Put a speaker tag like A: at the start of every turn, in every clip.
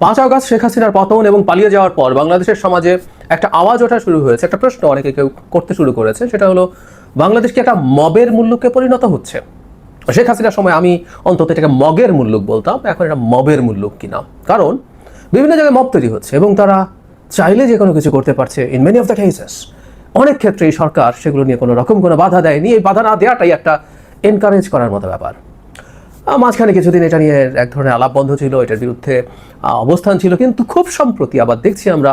A: 5 August Sheikh হাসিনার পতন এবং পালিয়ে যাওয়ার পর বাংলাদেশের সমাজে একটা আওয়াজ ওঠা শুরু হয়েছে, একটা প্রশ্ন অনেকে কেউ করতে শুরু করেছে, সেটা হলো বাংলাদেশ কি একটা মবের মুল্লুকে পরিণত হচ্ছে? শেখ হাসিনার সময় আমি অন্তত এটাকে মগের মুল্লুক বলতাম, এখন এটা মবের মুল্লুক কিনা। কারণ বিভিন্ন জায়গায় মব তৈরি হচ্ছে এবং তারা চাইলে যে কোনো কিছু করতে পারছে। In many of the cases অনেক ক্ষেত্রেই সরকার সেগুলো নিয়ে কোনো রকম কোনো বাধা দেয়নি। এই বাধা না দেওয়াটাই একটা এনকারেজ করার মতো ব্যাপার। মাঝখানে কিছুদিন এটা নিয়ে এক ধরনের আলাপ বন্ধ ছিল, এটার বিরুদ্ধে অবস্থান ছিল, কিন্তু খুব সম্প্রতি আবার দেখছি আমরা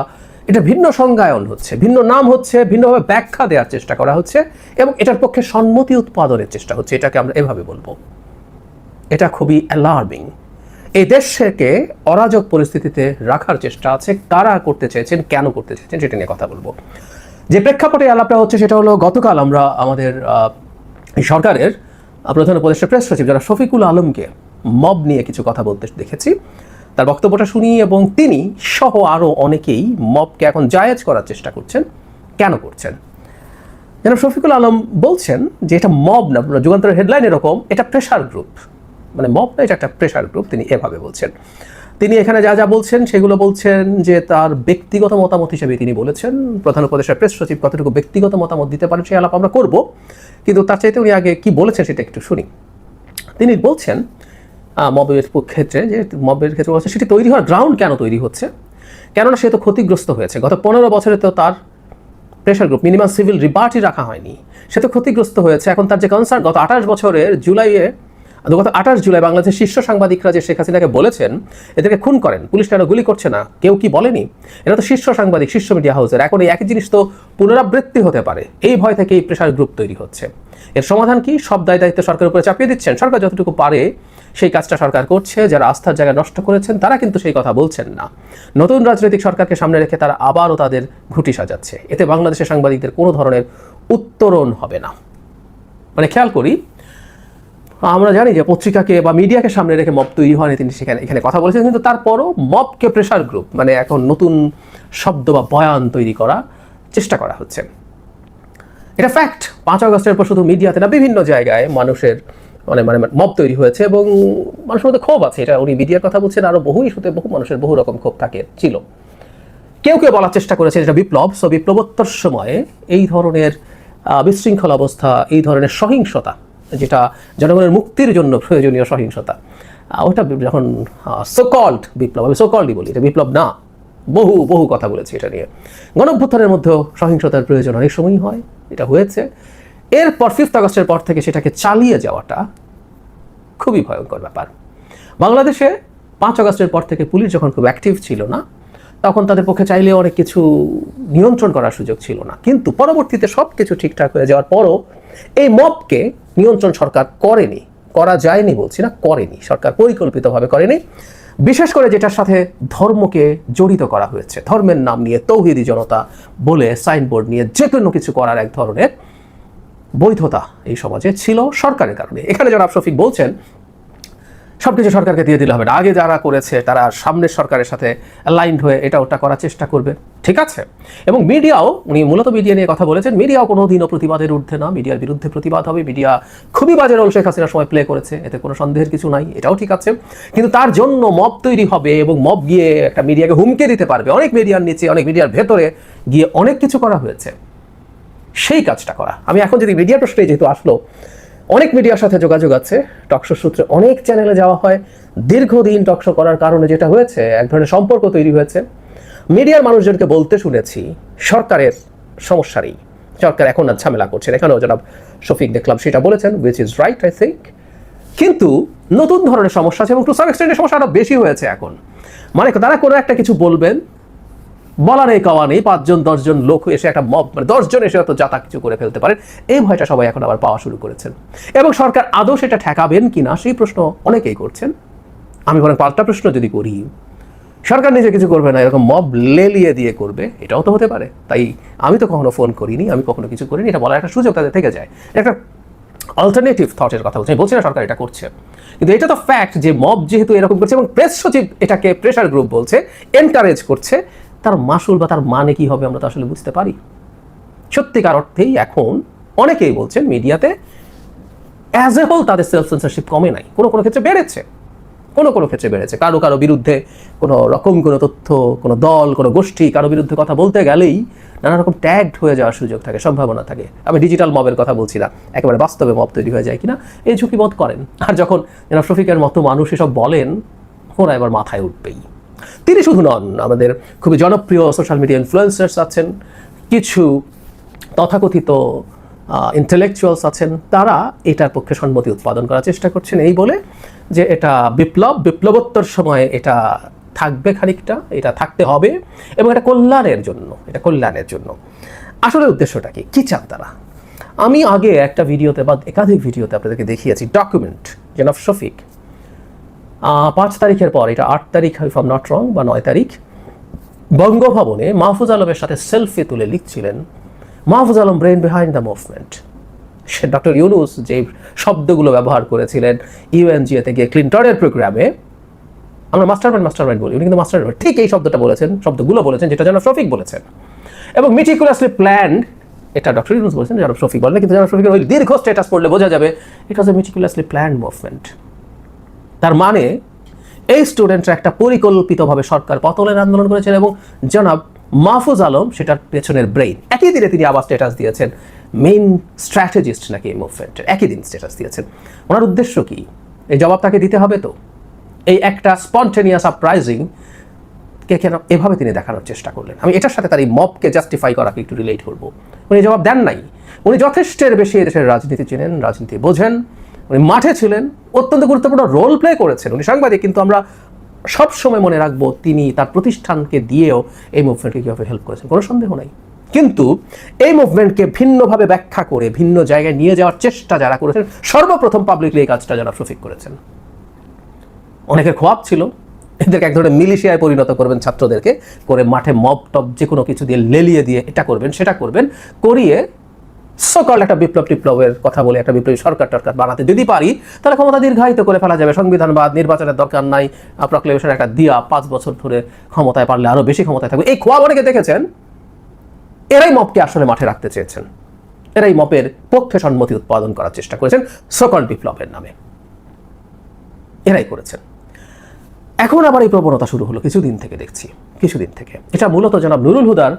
A: এটা ভিন্ন সংজ্ঞায়ন হচ্ছে, ভিন্ন নাম হচ্ছে, ভিন্নভাবে ব্যাখ্যা দেওয়ার চেষ্টা করা হচ্ছে এবং এটার পক্ষে সম্মতি উৎপাদনের চেষ্টা হচ্ছে। এটাকে আমরা এভাবে বলবো, এটা খুবই অ্যালার্মিং। এই দেশকে অরাজক পরিস্থিতিতে রাখার চেষ্টা আছে। কারা করতে চেয়েছেন, কেন করতে চেয়েছেন, সেটা নিয়ে কথা বলবো। যে প্রেক্ষাপটে আলাপটা হচ্ছে সেটা হলো গতকাল আমরা আমাদের সরকারের প্রধান উপদেষ্টা প্রেস সচিব যারা শফিকুল আলমকে মব নিয়ে কিছু কথা বলতে দেখেছি। তার বক্তব্যটা শুনি এবং তিনি সহ আরও অনেকেই মবকে এখন জায়েজ করার চেষ্টা করছেন। কেন করছেন? যেন শফিকুল আলম বলছেন যে এটা মব না, যুগান্তরের হেডলাইন এরকম, এটা প্রেশার গ্রুপ। মানে মব না, এটা একটা প্রেশার গ্রুপ। তিনি এভাবে বলছেন। তিনি এখানে যা যা বলছেন সেগুলো বলছেন যে তার ব্যক্তিগত মতামত হিসেবে তিনি বলেছেন। প্রধান উপদেষ্টা প্রেস সচিব কতটুকু ব্যক্তিগত মতামত দিতে পারেন সেই আলাপ আমরা করব, কিন্তু তার চাইতে উনি আগে কি বলেছেন সেটা একটু শুনি। তিনি বলছেন মবের ক্ষেত্রে, যে মবের ক্ষেত্রে বলছে সেটি তৈরি হওয়ার গ্রাউন্ড কেন তৈরি হচ্ছে, কেননা সে তো ক্ষতিগ্রস্ত হয়েছে। গত 15 বছরে তো তার প্রেশার গ্রুপ মিনিমাম সিভিল রিবার্টি রাখা হয়নি, সে তো ক্ষতিগ্রস্ত হয়েছে। এখন তার যে কনসার্ন, গত 28 বছরের গত 28 জুলাই বাংলাদেশের শীর্ষ সাংবাদিকরা যে শেখ হাসিনাকে বলেছেন এদেরকে খুন করেন, পুলিশ কেন গুলি করছে না, কেউ কি বলেনি? এরা তো শীর্ষ সাংবাদিক, শীর্ষ মিডিয়া হাউসের। এখন এই একই জিনিস তো পুনরাবৃত্তি হতে পারে, এই ভয় থেকে এই প্রেশার গ্রুপ তৈরি হচ্ছে। এর সমাধান কি? সব দায় দায়িত্ব সরকারের উপরে চাপিয়ে দিচ্ছেন। সরকার যতটুকু পারে সেই কাজটা সরকার করছে। যারা আস্থার জায়গা নষ্ট করেছেন তারা কিন্তু সেই কথা বলছেন না। নতুন রাজনৈতিক সরকারকে সামনে রেখে তারা আবারও তাদের ঘুঁটি সাজাচ্ছে। এতে বাংলাদেশের সাংবাদিকদের কোনো ধরনের উত্তরণ হবে না। মানে খেয়াল করি, আমরা জানি যে পত্রিকাকে বা মিডিয়াকে সামনে রেখে মব তৈরি হয়নি, তিনি এখানে কথা বলেছেন, কিন্তু তারপরও মবকে প্রেশার গ্রুপ, মানে এখন নতুন শব্দ বা বয়ান তৈরি করা চেষ্টা করা হচ্ছে। এটা ফ্যাক্ট। 5 আগস্টের পর শুধু মিডিয়াতে না, বিভিন্ন জায়গায় মানুষের মানে মব তৈরি হয়েছে এবং মানুষের মধ্যে ক্ষোভ আছে। এটা উনি মিডিয়ার কথা বলছেন, আরও বহু ইস্যুতে বহু মানুষের বহু রকম ক্ষোভ ছিল। কেউ কেউ বলার চেষ্টা করেছে এটা বিপ্লব। সো বিপ্লবোত্তর সময়ে এই ধরনের বিশৃঙ্খল অবস্থা, এই ধরনের সহিংসতা, যেটা জনগণের মুক্তির জন্য প্রয়োজনীয় সহিংসতা, ওটা যখন সোকল্ড বিপ্লব, আমি সোকল্ডই বলি, এটা বিপ্লব না। বহু বহু কথা বলেছি এটা নিয়ে। গণঅভ্যুত্থানের মধ্যেও সহিংসতার প্রয়োজন অনেক সময়ই হয়, এটা হয়েছে। এরপর 5 আগস্টের পর থেকে সেটাকে চালিয়ে যাওয়াটা খুবই ভয়ঙ্কর ব্যাপার। বাংলাদেশে 5 আগস্টের পর থেকে পুলিশ যখন খুব অ্যাক্টিভ ছিল না, তখন তাদের পক্ষে চাইলে অনেক কিছু নিয়ন্ত্রণ করার সুযোগ ছিল না। কিন্তু পরবর্তীতে সব কিছু ঠিকঠাক হয়ে যাওয়ার পরও এই মবকে নিয়ন্ত্রণ সরকার করেনি, করা যায়নি বলছি না, করেনি। সরকার পরিকল্পিতভাবে করেনি। বিশেষ করে যেটার সাথে ধর্মকে জড়িত করা হয়েছে, ধর্মের নাম নিয়ে তৌহিদি জনতা বলে সাইনবোর্ড নিয়ে যে কোনো কিছু করার এক ধরনের বৈধতা এই সমাজে ছিল সরকারের কারণে। এখানে জনাব শফিক বলছেন সব কিছু সরকারকে দিয়ে দিলে হবে না, আগে যারা করেছে তারা সামনের সরকারের সাথে অ্যালাইন্ড হয়ে এটা ওটা করার চেষ্টা করবে। ঠিক আছে। এবং মিডিয়াও, উনি মূলত মিডিয়া নিয়ে কথা বলেছেন, মিডিয়াও কোনোদিনও প্রতিবাদের ঊর্ধ্বে না, মিডিয়ার বিরুদ্ধে প্রতিবাদ হবে। মিডিয়া খুবই বাজে রোল শেখ হাসিনার সময় প্লে করেছে, এতে কোনো সন্দেহের কিছু নাই, এটাও ঠিক আছে। কিন্তু তার জন্য মব তৈরি হবে এবং মব গিয়ে একটা মিডিয়াকে হুমকে দিতে পারবে। অনেক মিডিয়ার নিচে, অনেক মিডিয়ার ভেতরে গিয়ে অনেক কিছু করা হয়েছে, সেই কাজটা করা। আমি এখন যদি মিডিয়ার প্রশ্নে যেহেতু আসলো, অনেক মিডিয়ার সাথে যোগাযোগ আছে, টকশো সূত্রে অনেক চ্যানেলে যাওয়া হয়। দীর্ঘদিন টকশো করার কারণে যেটা হয়েছে, এক ধরনের সম্পর্ক তৈরি হয়েছে। মিডিয়ার মানুষজনকে বলতে শুনেছি সরকারের সমস্যারই, সরকার এখন না ঝামেলা করছে। এখানেও জনাব শফিক দেখলাম সেটা বলেছেন, which is right I think. কিন্তু নতুন ধরনের সমস্যা আছে এবং টু সাম এক্সটেন্টের সমস্যা আরও বেশি হয়েছে এখন। মানে তারা কোনো একটা কিছু বলবেন, বলা নেই কাওয়া নেই, 5-10 জন লোক এসে একটা মব, মানে 10 জন এসে হয়তো যাতা কিছু করে ফেলতে পারেন, এই ভয়টা সবাই এখন আবার পাওয়া শুরু করেছেন। এবং সরকার আদৌ সেটা ঠেকাবেন কিনা সেই প্রশ্ন অনেকেই করছেন। আমি বরং পাল্টা প্রশ্ন যদি করি, সরকার নিজে কিছু করবে না, এরকম মব লেলিয়ে দিয়ে করবে, এটাও তো হতে পারে। তাই আমি তো কখনো ফোন করিনি, আমি কখনো কিছু করিনি, এটা বলার একটা সুযোগ তাদের থেকে যায়। একটা অল্টারনেটিভ থটের কথা বলছি, আমি বলছি না সরকার এটা করছে, কিন্তু এটা তো ফ্যাক্ট যে মব যেহেতু এরকম করছে এবং প্রেস সচিব এটাকে প্রেশার গ্রুপ বলছে, এনকারেজ করছে, তার মাসুল বা তার মানে কি হবে আমরা তো আসলে বুঝতে পারি। সত্যিকার অর্থেই এখন অনেকেই বলছেন মিডিয়াতে অ্যাজ এ হোল তাদের সেলফ সেন্সরশিপ কমে নাই, কোনো কোনো ক্ষেত্রে বেড়েছে। কোনো কোনো ক্ষেত্রে বেড়েছে। কারো কারো বিরুদ্ধে কোনো রকম কোনো তথ্য, কোনো দল, কোনো গোষ্ঠী কারো বিরুদ্ধে কথা বলতে গেলেই নানা রকম ট্যাগড হয়ে যাওয়ার সুযোগ থাকে, সম্ভাবনা থাকে। আমি ডিজিটাল মবের কথা বলছি না, একেবারে বাস্তবে মব তৈরি হয়ে যায় কিনা এই ঝুঁকি বোধ করেন। আর যখন জনাব শফিকের মতো মানুষ এসব বলেন, ওরা এবার মাথায় উঠবেই। তিনি শুধু নন, আমাদের খুবই জনপ্রিয় সোশ্যাল মিডিয়া ইনফ্লুয়েন্সার্স আছেন, কিছু তথাকথিত ইন্টেলেকচুয়ালস আছেন, তারা এটার পক্ষে সম্মতি উৎপাদন করার চেষ্টা করছেন এই বলে যে এটা বিপ্লবোত্তর সময়ে এটা থাকবে, খানিকটা এটা থাকতে হবে এবং এটা কল্যাণের জন্য। আসলে উদ্দেশ্যটা কি চান তারা? আমি আগে একটা ভিডিওতে বা একাধিক ভিডিওতে আপনাদেরকে দেখিয়েছি ডকুমেন্ট জনাব শফিক 5 তারিখের পর, এটা 8 তারিখ if I am not wrong বা 9 তারিখ, বঙ্গভবনে মাহফুজ আলমের সাথে সেলফি তুলে লিখছিলেন Mahfuz Alam brain behind the movement. সে ডক্টর ইউনুস যে শব্দগুলো ব্যবহার করেছিলেন ইউএনজিএতে গিয়ে ক্লিন্টনের প্রোগ্রামে, আমরা মাস্টারমাইন্ড বলি, উনি কিন্তু মাস্টারমাইন্ড ঠিক এই শব্দগুলো বলেছেন যেটা জনাব শফিক বলেছেন। এবং মেটিকুলাসলি প্ল্যান্ড, এটা ডক্টর ইউনুস বলেছেন, জনাব শফিক বলেন, কিন্তু জনাব শফিকের ওই দীর্ঘ স্ট্যাটাস পড়লে বোঝা যাবে ইট ওয়াজ এ মেটিকুলাসলি প্ল্যান্ড মুভমেন্ট। তার মানে এই স্টুডেন্টরা একটা পরিকল্পিতভাবে সরকার পতনের আন্দোলন করেছেন এবং জনাব মাহফুজ আলম সেটার পেছনের ব্রেইন। একই দিনে তিনি আবার স্ট্যাটাস দিয়েছেন মেইন স্ট্র্যাটেজিস্ট নাকি এই মুভমেন্টের, একই দিন স্ট্যাটাস দিয়েছেন। ওনার উদ্দেশ্য কি? এই জবাব তাকে দিতে হবে। তো এই একটা স্পন্টেনিয়াস আপরাইজিং কে কেন এভাবে তিনি দেখানোর চেষ্টা করলেন? আমি এটার সাথে তার এই মবকে জাস্টিফাই করাকে একটু রিলেট করবো। উনি জবাব দেন নাই। উনি যথেষ্টের বেশি দেশের রাজনীতি চেনেন, রাজনীতি বোঝেন, উনি মাঠে ছিলেন, অত্যন্ত গুরুত্বপূর্ণ রোল প্লে করেছেন, উনি সাংবাদিক। কিন্তু আমরা সবসময় মনে রাখবো তিনি তার প্রতিষ্ঠানকে দিয়েও এই মুভমেন্টকে কীভাবে হেল্প করেছেন, কোনো সন্দেহ নাই। কিন্তু এই মুভমেন্টকে ভিন্নভাবে ব্যাখ্যা করে ভিন্ন জায়গায় নিয়ে যাওয়ার চেষ্টা যারা করেছেন, সর্বপ্রথম পাবলিকলি এই কাজটা জনাব শফিক করেছেন। অনেকের খোয়াব ছিল এদেরকে এক ধরনের মিলিশিয়ায় পরিণত করবেন, ছাত্রদেরকে করে মাঠে মব টব যে কোনো কিছু দিয়ে লেলিয়ে দিয়ে এটা করবেন সেটা করবেন, করিয়ে সকল একটা বিপ্লবের কথা বলে একটা বিপ্লবী সরকার বানাতে যদি পারি তাহলে ক্ষমতা দীর্ঘায়িত করে ফেলা যাবে, সংবিধানবাদ, নির্বাচনের দরকার নাই, প্রক্লেমেশন একটা দিয়া 5 বছর ধরে ক্ষমতায় পারলে আরো বেশি ক্ষমতায় থাকবে। এই খোয়াব অনেকে দেখেছেন। এরাই মবকে আসলে মাঠে রাখতে চেয়েছেন, এরাই মবের পক্ষে সম্মতি উৎপাদন করার চেষ্টা করেছেন সকল বিপ্লবের নামে, এরাই করেছেন। এখন আবার এই প্রবণতা শুরু হলো কিছুদিন থেকে। এটা মূলত জনাব নুরুল হুদার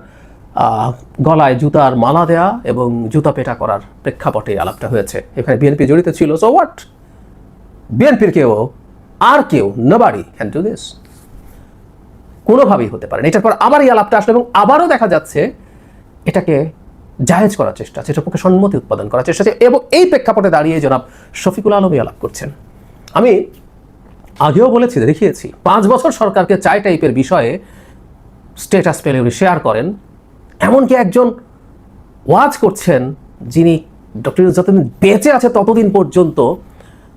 A: গলায় জুতার মালা দেয়া এবং জুতা পেটা করার প্রেক্ষাপটে আলাপটা হয়েছে। এখানে বিএনপি জড়িত ছিল, সো হোয়াট? বিএনপির কেউ নোবডি ক্যান ডু দিস, কোনোভাবেই হতে পারে না। এটার পর আবার এই আলাপটা আসলো এবং আবারও দেখা যাচ্ছে এটাকে জায়েজ করার চেষ্টা আছে, এটার পক্ষে সম্মতি উৎপাদন করার চেষ্টা আছে এবং এই প্রেক্ষাপটে দাঁড়িয়ে জনাব শফিকুল আলমই আলাপ করছেন। আমি আগেও বলেছি, দেখিয়েছি, 5 বছর সরকারকে চাই টাইপের বিষয়ে স্ট্যাটাস পেলে উনি শেয়ার করেন। এমনকি একজন ওয়াজ করছেন যিনি ডক্টর ইউনূস যতদিন বেঁচে আছে ততদিন পর্যন্ত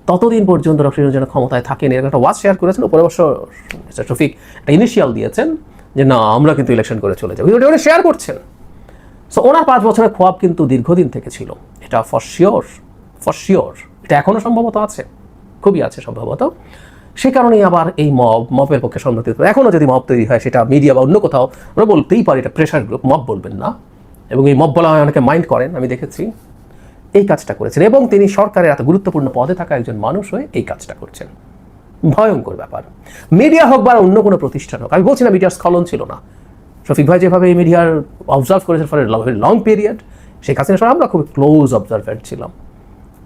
A: ডক্টর ইউনূস যেন ক্ষমতায় থাকেন, এর একটা ওয়াজ শেয়ার করেছেন। উপরে অবশ্য শফিক একটা ইনিশিয়াল দিয়েছেন যে না আমরা কিন্তু ইলেকশন করে চলে যাবো, উনি শেয়ার করছেন। সো ওনার 5 বছরের খোয়াব কিন্তু দীর্ঘদিন থেকে ছিল, এটা ফর শিওর, এটা এখনও সম্ভবত আছে, খুবই আছে সম্ভবত। সে কারণেই আবার এই মবের পক্ষে সম্মতি, এখনও যদি মব তৈরি হয় সেটা মিডিয়া বা অন্য কোথাও আমরা বলতেই পারি এটা প্রেশার গ্রুপ, মব বলবেন না। এবং এই মব বলা হয় অনেকে মাইন্ড করেন, আমি দেখেছি। এই কাজটা করেছেন এবং তিনি সরকারের এত গুরুত্বপূর্ণ পদে থাকা একজন মানুষ হয়ে এই কাজটা করছেন। ভয়ঙ্কর ব্যাপার। মিডিয়া হোক বা অন্য কোনো প্রতিষ্ঠান হোক, আমি বলছি না মিডিয়ার স্খলন ছিল না। শফিক ভাই যেভাবে এই মিডিয়ার অবজার্ভ করেছেন for a long period, Sheikh হাসিনার সময় আমরা খুবই ক্লোজ অবজারভেন্ট ছিলাম,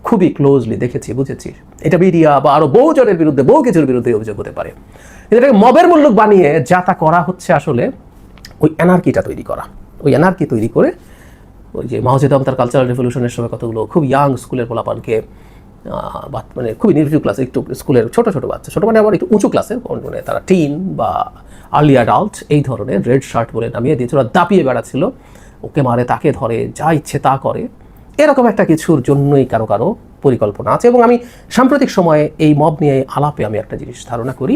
A: খুবই ক্লোজলি দেখেছি, বুঝেছি। এটা মিডিয়া বা আরো বহু কিছুর বিরুদ্ধে অভিযোগ হতে পারে। এটাকে মবের মূল্যক বানিয়ে যা তা করা হচ্ছে আসলে ওই এনার্কিটা তৈরি করা, ওই এনার্কি তৈরি করে ওই যে মাও জেদুম তার কালচারাল রেভলিউশনের সময় কতগুলো খুব ইয়াং স্কুলের পোলাপানকে, মানে খুবই নিচু ক্লাসে, একটু স্কুলের ছোট বাচ্চা, ছোট মানে আবার একটু উঁচু ক্লাসের, মানে তারা টিন বা আর্লি অ্যাডাল্ট, এই ধরনের রেড শার্ট বলে নামিয়ে দিয়েছিল, ওরা দাপিয়ে বেড়াচ্ছিল, ওকে মারে তাকে ধরে, যা ইচ্ছে তা করে। এরকম একটা কিছুর জন্যই কারো পরিকল্পনা আছে। এবং আমি সাম্প্রতিক সময়ে এই মব নিয়ে আলাপে আমি একটা জিনিস ধারণা করি,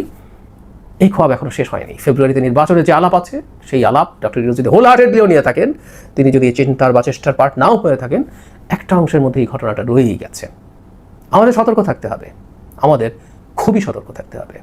A: এই খোয়াব এখনো শেষ হয়নি। ফেব্রুয়ারিতে নির্বাচনের যে আলাপ আছে, সেই আলাপ ডক্টর ইউনূস যদি হোল হার্টেডলিও নিয়ে থাকেন, তিনি যদি চিন্তার বা চেষ্টার পার্ট নাও হয়ে থাকেন, একটা অংশের মধ্যে এই ঘটনাটা রয়েই গেছে। আমাদের সতর্ক থাকতে হবে, আমাদের খুবই সতর্ক থাকতে হবে।